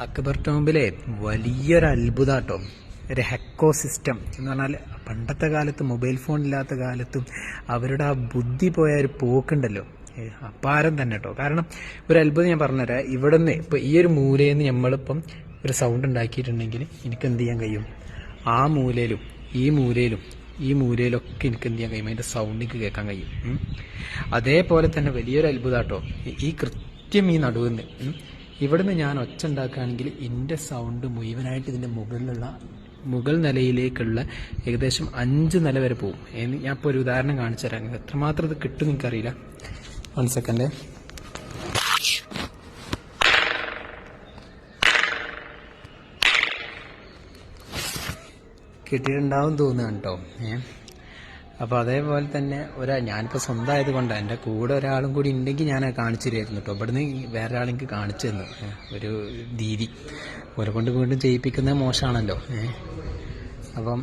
അക്ബർ ടോംബിലെ വലിയൊരു അത്ഭുതാട്ടോ, ഒരു ഹെക്കോ സിസ്റ്റം എന്ന് പറഞ്ഞാൽ പണ്ടത്തെ കാലത്ത് മൊബൈൽ ഫോൺ ഇല്ലാത്ത കാലത്തും അവരുടെ ആ ബുദ്ധി പോയ ഒരു പോക്കുണ്ടല്ലോ, അപാരം തന്നെ കേട്ടോ. കാരണം ഒരു അത്ഭുതം ഞാൻ പറഞ്ഞുതരാം. ഇവിടെ നിന്ന് ഇപ്പോൾ ഈ ഒരു മൂലയിൽ നിന്ന് നമ്മളിപ്പം ഒരു സൗണ്ട് ഉണ്ടാക്കിയിട്ടുണ്ടെങ്കിൽ എനിക്ക് എന്ത് ചെയ്യാൻ കഴിയും, ആ മൂലയിലും ഈ മൂലയിലും ഈ മൂലയിലൊക്കെ എനിക്ക് എന്ത് ചെയ്യാൻ കഴിയും, അതിൻ്റെ സൗണ്ട് എനിക്ക് കേൾക്കാൻ കഴിയും. അതേപോലെ തന്നെ വലിയൊരു അത്ഭുതാട്ടോ, ഈ കൃത്യം ഈ നടുവിന്ന് ഇവിടുന്ന് ഞാൻ ഒച്ച ഉണ്ടാക്കുകയാണെങ്കിൽ എൻ്റെ സൗണ്ട് മുഴുവനായിട്ട് ഇതിൻ്റെ മുകൾ നിലയിലേക്കുള്ള ഏകദേശം 5 നില വരെ പോകും. ഞാൻ ഇപ്പോൾ ഒരു ഉദാഹരണം കാണിച്ചു തരാം. എത്രമാത്രം ഇത് കിട്ടും എനിക്കറിയില്ല. 1 സെക്കൻഡ്. കിട്ടിയിട്ടുണ്ടാവും തോന്നുകയാണ് കേട്ടോ. അപ്പോൾ അതേപോലെ തന്നെ ഞാനിപ്പോൾ സ്വന്തമായത് കൊണ്ടാണ്, എൻ്റെ കൂടെ ഒരാളും കൂടി ഉണ്ടെങ്കിൽ ഞാൻ കാണിച്ചു തരുമായിരുന്നു കേട്ടോ. ഇവിടുന്ന് വേറെ ആളെനിക്ക് കാണിച്ചു തന്നു ഒരു രീതി. ഓരെ കൊണ്ട് വീണ്ടും ചെയ്യിപ്പിക്കുന്നത് മോശമാണല്ലോ. അപ്പം